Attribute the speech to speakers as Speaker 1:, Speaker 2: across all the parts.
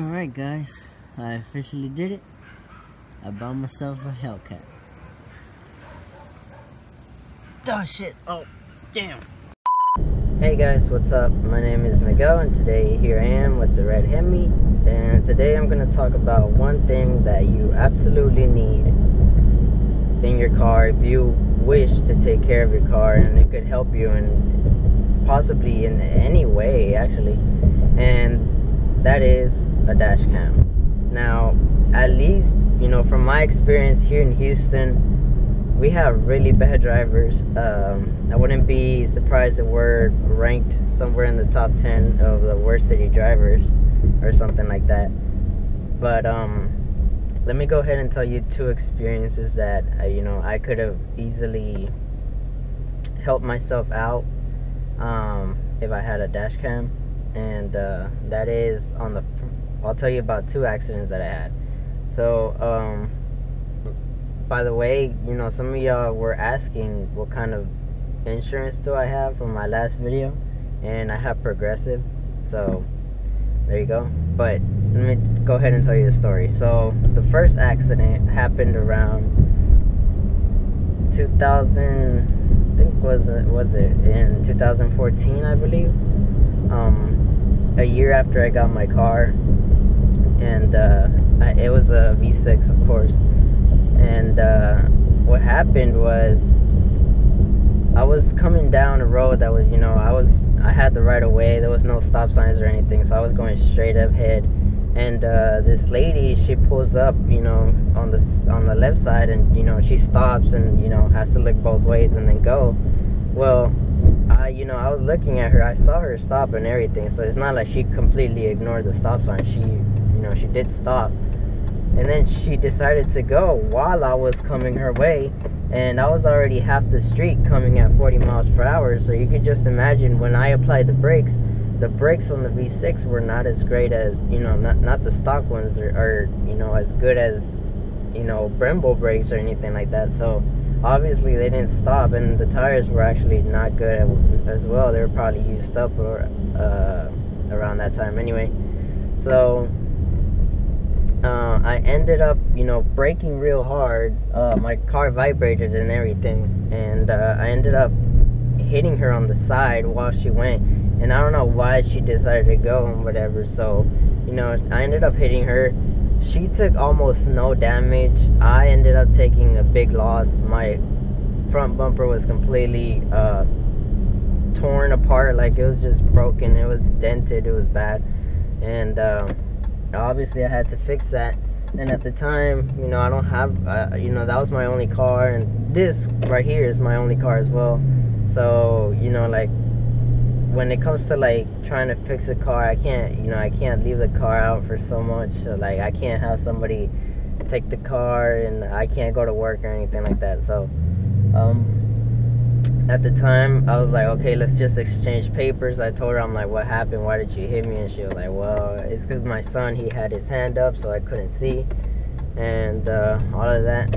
Speaker 1: Alright guys, I officially did it. I bought myself a Hellcat. Oh shit, oh damn. Hey guys, what's up? My name is Miguel and today here I am with the red Hemi. And today I'm going to talk about one thing that you absolutely need in your car if you wish to take care of your car, and it could help you in possibly in any way actually, and that is a dash cam. Now, at least, you know, from my experience here in Houston, we have really bad drivers. I wouldn't be surprised if we're ranked somewhere in the top 10 of the worst city drivers or something like that. But let me go ahead and tell you two experiences that you know, I could have easily helped myself out if I had a dash cam. And that is on the I'll tell you about two accidents that I had. So by the way, you know, some of y'all were asking what kind of insurance do I have from my last video, and I have Progressive, so there you go. But let me go ahead and tell you the story. So the first accident happened around 2000, I think was it in 2014, I believe. A year after I got my car, and it was a V6, of course. And what happened was, I was coming down a road that was, you know, I had the right of way. There was no stop signs or anything, so I was going straight ahead. And this lady, she pulls up, you know, on the left side, and you know, she stops and, you know, has to look both ways and then go. Well, I was looking at her. I saw her stop and everything, so it's not like she completely ignored the stop sign. She, you know, she did stop, and then she decided to go while I was coming her way, and I was already half the street coming at 40 miles per hour. So you could just imagine, when I applied the brakes on the V6 were not as great as, you know, not the stock ones are you know, as good as, you know, Brembo brakes or anything like that. So obviously they didn't stop, and the tires were actually not good as well. They were probably used up or around that time anyway. So I ended up, you know, braking real hard. My car vibrated and everything, and I ended up hitting her on the side while she went. And I don't know why she decided to go and whatever. So, you know, I ended up hitting her. She took almost no damage. I ended up taking a big loss. My front bumper was completely torn apart. Like, it was just broken. It was dented. It was bad. And obviously I had to fix that. And at the time, you know, I don't have, you know, that was my only car. And this right here is my only car as well. So, you know, like, when it comes to like trying to fix a car, I can't leave the car out for so much. Like, I can't have somebody take the car, and I can't go to work or anything like that. So at the time I was like, okay, let's just exchange papers. I told her, I'm like, what happened? Why did you hit me? And she was like, well, it's because my son, he had his hand up, so I couldn't see, and all of that.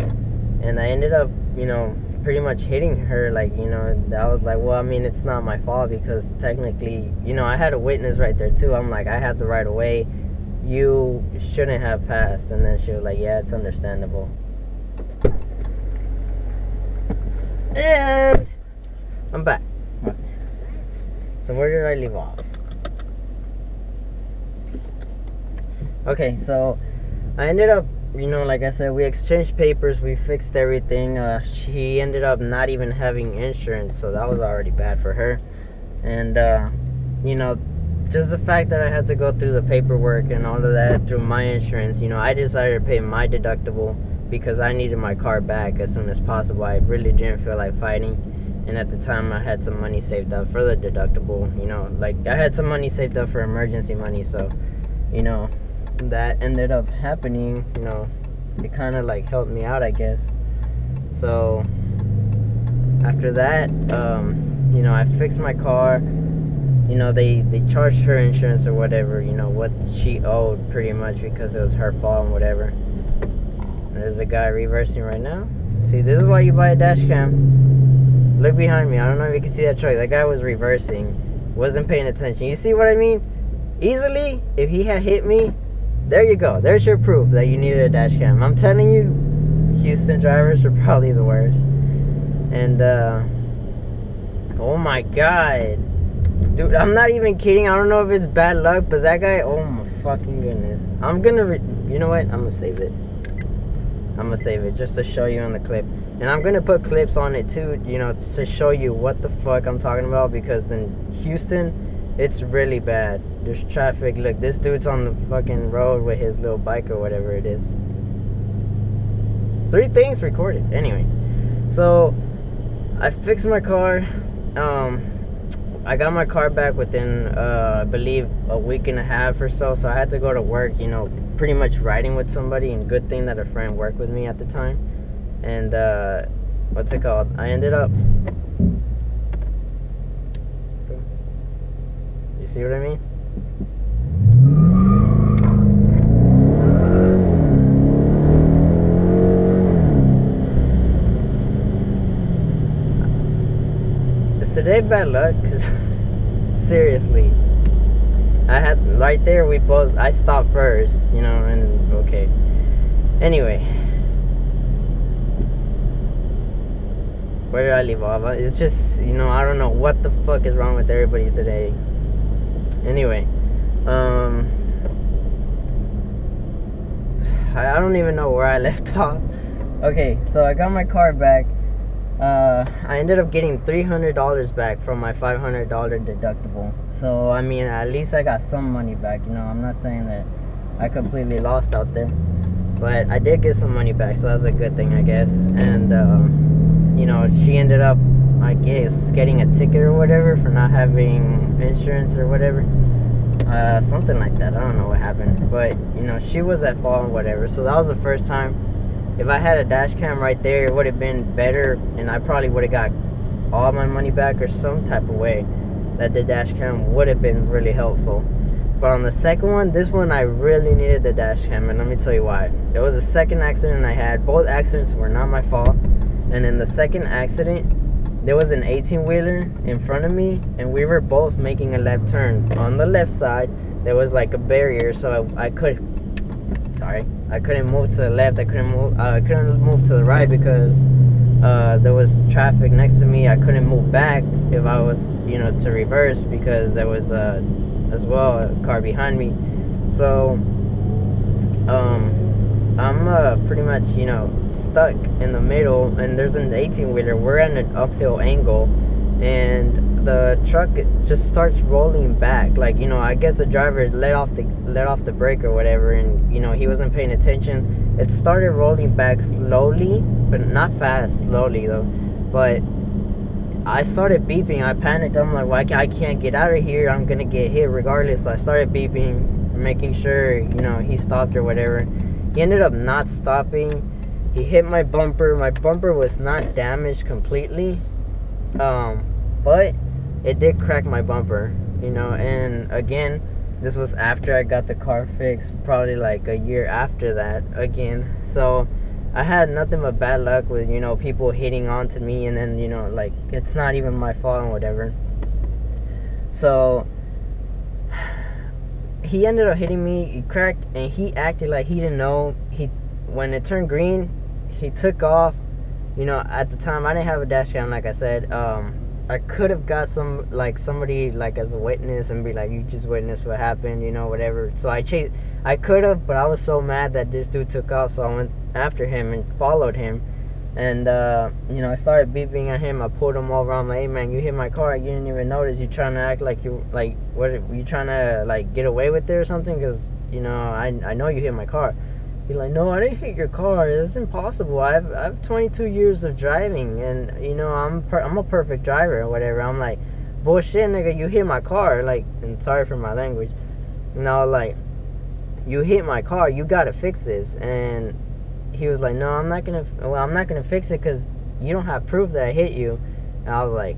Speaker 1: And I ended up, you know, pretty much hitting her. Like, you know, I was like, well, I mean, it's not my fault, because technically, you know, I had a witness right there too. I'm like, I had the right of way, you shouldn't have passed. And then she was like, yeah, it's understandable. And I'm back. So where did I leave off? Okay, so I ended up, you know, like I said, we exchanged papers, we fixed everything. She ended up not even having insurance, so that was already bad for her. And you know, just the fact that I had to go through the paperwork and all of that through my insurance, you know, I decided to pay my deductible because I needed my car back as soon as possible. I really didn't feel like fighting, and at the time I had some money saved up for the deductible. You know, like, I had some money saved up for emergency money, so, you know, that ended up happening. You know, it kind of like helped me out, I guess. So after that, you know, I fixed my car. You know, they charged her insurance or whatever, you know, what she owed pretty much, because it was her fault and whatever. There's a guy reversing right now. See, this is why you buy a dash cam. Look behind me. I don't know if you can see that truck. That guy was reversing, wasn't paying attention. You see what I mean? Easily, if he had hit me, there you go. There's your proof that you needed a dash cam. I'm telling you, Houston drivers are probably the worst. And oh my god, dude, I'm not even kidding. I don't know if it's bad luck, but that guy, oh my fucking goodness. I'm gonna you know what, I'm gonna save it. Just to show you on the clip. And I'm gonna put clips on it too, you know, to show you what the fuck I'm talking about, because in Houston it's really bad. There's traffic. Look, this dude's on the fucking road with his little bike or whatever it is. 3 things recorded. Anyway, so I fixed my car. I got my car back within I believe a week and a half or so. So I had to go to work, you know, pretty much riding with somebody, and good thing that a friend worked with me at the time. And what's it called? I ended up, you see what I mean? Is today bad luck? Cause seriously, I had right there. I stopped first, you know, and okay. Anyway, where did I leave off? It's just, you know, I don't know what the fuck is wrong with everybody today. Anyway, I don't even know where I left off. Okay, so I got my car back. I ended up getting $300 back from my $500 deductible. So, I mean, at least I got some money back. You know, I'm not saying that I completely lost out there, but I did get some money back, so that's a good thing, I guess. And, you know, she ended up, I guess, getting a ticket or whatever for not having insurance or whatever. Something like that. I don't know what happened, but, you know, she was at fault and whatever. So that was the first time. If I had a dash cam right there, it would have been better, and I probably would have got all my money back or some type of way that the dash cam would have been really helpful. But on the second one, this one I really needed the dash cam, and let me tell you why. It was the second accident I had. Both accidents were not my fault. And in the second accident, there was an 18-wheeler in front of me, and we were both making a left turn. On the left side, there was like a barrier, so I couldn't move to the left. I couldn't move to the right because there was traffic next to me. I couldn't move back if I was, you know, to reverse, because there was as well a car behind me. So I'm pretty much, you know, stuck in the middle, and there's an 18-wheeler. We're at an uphill angle, and the truck just starts rolling back. Like, you know, I guess the driver let off the brake or whatever, and, you know, he wasn't paying attention. It started rolling back slowly, but not fast, slowly though. But I started beeping. I panicked. I'm like, well, I can't get out of here. I'm gonna get hit regardless. So I started beeping, making sure, you know, he stopped or whatever. He ended up not stopping. He hit my bumper. My bumper was not damaged completely, but it did crack my bumper, you know. And again, this was after I got the car fixed, probably like a year after that again. So I had nothing but bad luck with, you know, people hitting onto me, and then, you know, like, it's not even my fault and whatever. So he ended up hitting me. He cracked, and he acted like he didn't know. When it turned green, he took off. You know, at the time I didn't have a dash cam, like I said. I could have got somebody like as a witness and be like, you just witnessed what happened, you know, whatever. So I could have, but I was so mad that this dude took off, so I went after him and followed him. And you know, I started beeping at him. I pulled him over. I'm like, hey man, you hit my car, you didn't even notice. You trying to act like what, you trying to like get away with it or something? Because, you know, I know you hit my car. He's like, no, I didn't hit your car. It's impossible. I have 22 years of driving, and, you know, I'm a perfect driver or whatever. I'm like, bullshit, nigga, you hit my car. Like, and sorry for my language. No, like, you hit my car. You gotta fix this. And he was like, no, I'm not gonna fix it because you don't have proof that I hit you. And I was like,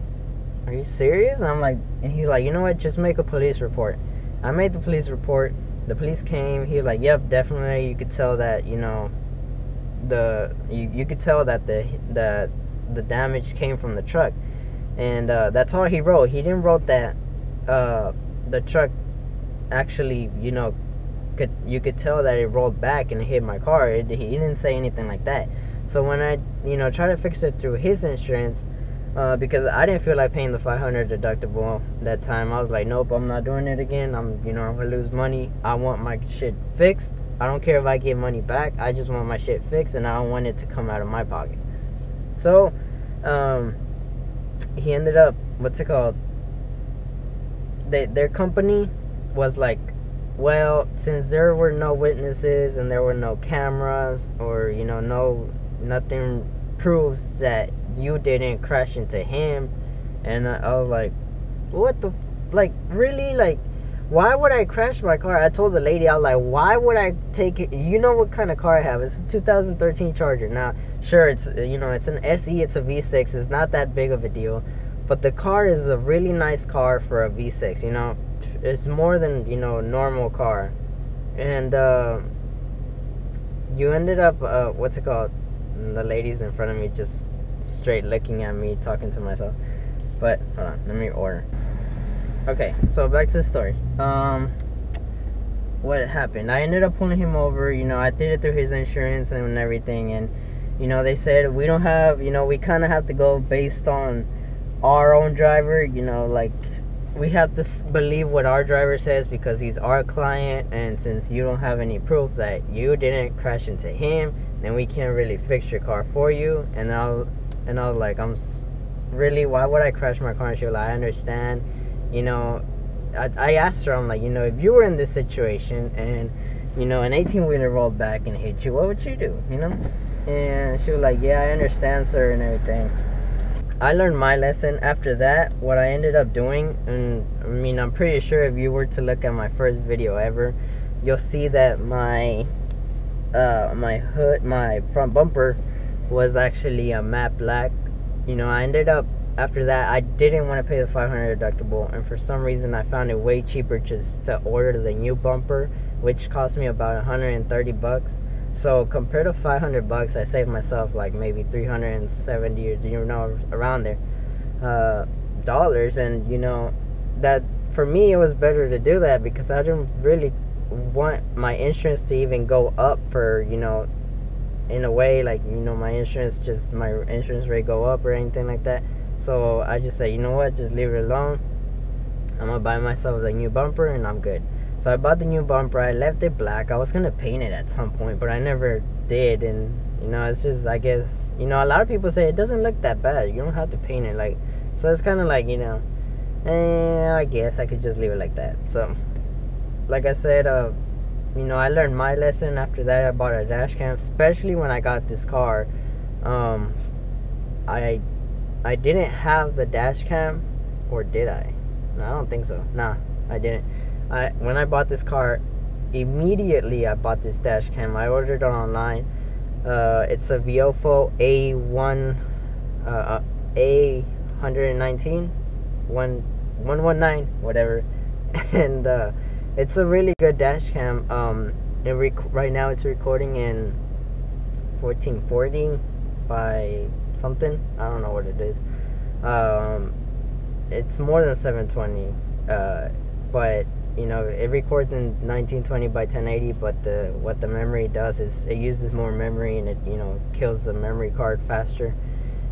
Speaker 1: are you serious? And I'm like, and he's like, you know what? Just make a police report. I made the police report. The police came. He was like, yep, definitely. You could tell that, you know, you could tell that the damage came from the truck. And that's all he wrote. He didn't wrote that the truck actually, you know, you could tell that it rolled back and hit my car. He didn't say anything like that. So when I tried to fix it through his insurance, because I didn't feel like paying the $500 deductible that time. I was like, nope, I'm not doing it again. I'm gonna lose money. I want my shit fixed. I don't care if I get money back. I just want my shit fixed, and I don't want it to come out of my pocket. So, he ended up, what's it called? Their company was like, well, since there were no witnesses and there were no cameras, or nothing proves that you didn't crash into him. And I was like, what the really, why would I crash my car? I told the lady, I was like, why would I take it? You know what kind of car I have? It's a 2013 Charger. Now, sure, it's it's an SE, it's a V6, it's not that big of a deal, but the car is a really nice car for a V6. It's more than normal car. And you ended up what's it called? The ladies in front of me just straight looking at me, talking to myself. But hold on, let me order. Okay, so back to the story. What happened? I ended up pulling him over. I did it through his insurance and everything, and they said we don't have, we kind of have to go based on our own driver. We have to believe what our driver says because he's our client, and since you don't have any proof that you didn't crash into him, then we can't really fix your car for you. And I was like, really, why would I crash my car? And she was like, I understand. I asked her, I'm like, if you were in this situation and an 18-wheeler rolled back and hit you, what would you do? And she was like, yeah, I understand, sir, and everything. I learned my lesson after that. What I ended up doing, and I'm pretty sure if you were to look at my first video ever, you'll see that my my front bumper was actually a matte black. I ended up, after that, I didn't want to pay the $500 deductible, and for some reason I found it way cheaper just to order the new bumper, which cost me about $130. So compared to $500, I saved myself like maybe $370 or around there dollars. And that for me it was better to do that because I didn't really want my insurance to even go up for in a way, my insurance rate go up or anything like that. So I just said, what, just leave it alone. I'm gonna buy myself a new bumper and I'm good. So I bought the new bumper. I left it black. I was gonna paint it at some point, but I never did. And it's just, I guess, a lot of people say it doesn't look that bad, you don't have to paint it. So it's kind of like, I guess I could just leave it like that. So like I said, I learned my lesson. After that, I bought a dash cam, especially when I got this car. I didn't have the dash cam, or did I? No, I don't think so. Nah, I didn't. When I bought this car, immediately I bought this dash cam. I ordered it online. It's a Viofo A119, 119, whatever. And it's a really good dash cam. Right now it's recording in 1440 by something. I don't know what it is. It's more than 720, but it records in 1920 by 1080. But what the memory does is it uses more memory, and it kills the memory card faster.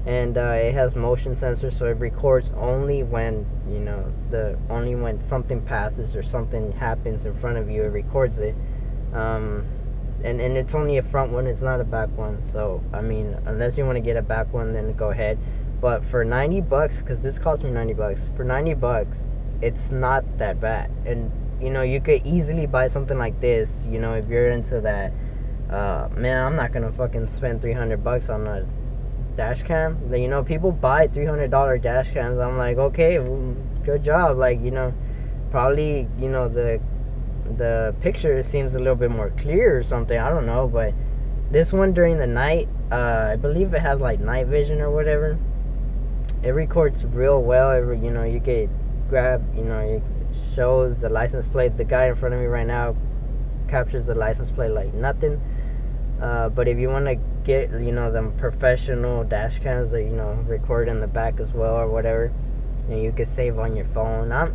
Speaker 1: And it has motion sensor, so it records only when only when something passes or something happens in front of you, it records it. And it's only a front one, it's not a back one. So unless you want to get a back one, then go ahead. But for $90, because this cost me $90, for $90 it's not that bad. And you could easily buy something like this, if you're into that. Man, I'm not gonna fucking spend $300 on a dash cam. People buy $300 dash cams. I'm like, okay, well, good job. Probably the picture seems a little bit more clear or something, I don't know. But this one during the night, I believe it has night vision or whatever. It records real well. You could grab, it shows the license plate. The guy in front of me right now captures the license plate like nothing. But if you want to get them professional dash cams that record in the back as well or whatever, you can save on your phone. I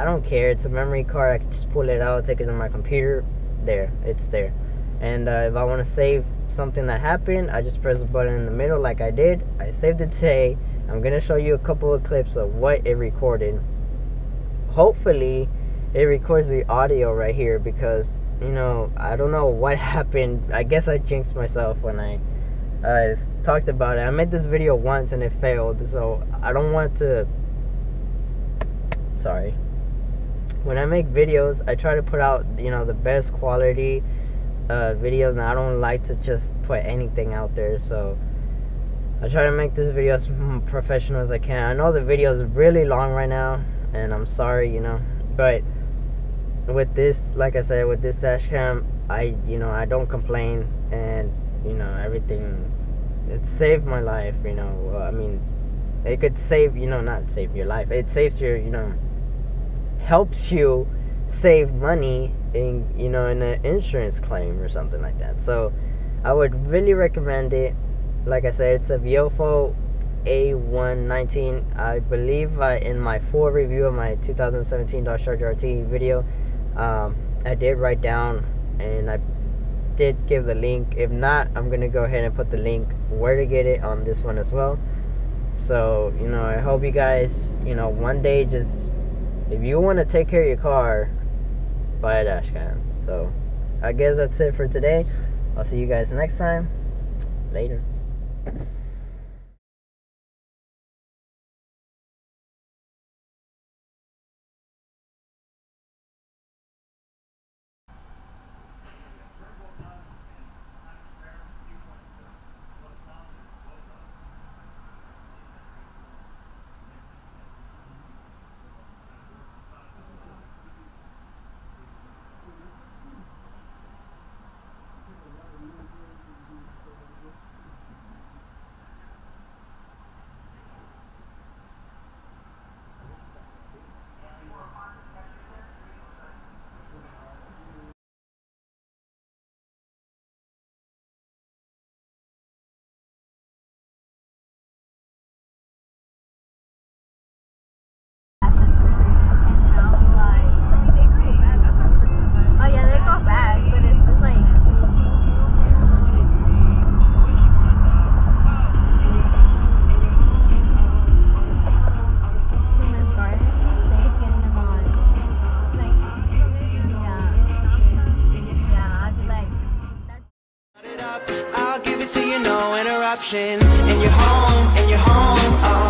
Speaker 1: don't care. It's a memory card. I can just pull it out, take it to my computer, there. It's there. And if I want to save something that happened, I just press the button in the middle like I did. I saved it today. I'm going to show you a couple of clips of what it recorded. Hopefully, it records the audio right here because, you know, I don't know what happened. I guess I jinxed myself when I talked about it. I made this video once and it failed, so I don't want to... Sorry. When I make videos, I try to put out, you know, the best quality videos, and I don't like to just put anything out there, so I try to make this video as professional as I can. I know the video is really long right now, and I'm sorry, you know, but with this, like I said, with this dash cam, I don't complain, and, you know, everything, it saved my life, you know. I mean, it could save, you know, not save your life, it saves your, you know, helps you save money in, you know, in an insurance claim or something like that. So I would really recommend it. Like I said, it's a Viofo A119. I believe in my full review of my 2017 Dodge Charger RT video, I did write down and I did give the link. If not, I'm gonna go ahead and put the link where to get it on this one as well. So, you know, I hope you guys, you know, one day, just if you want to take care of your car, buy a dash cam. So I guess that's it for today. I'll see you guys next time. Later.
Speaker 2: I'll give it to you, no interruption. And you're home,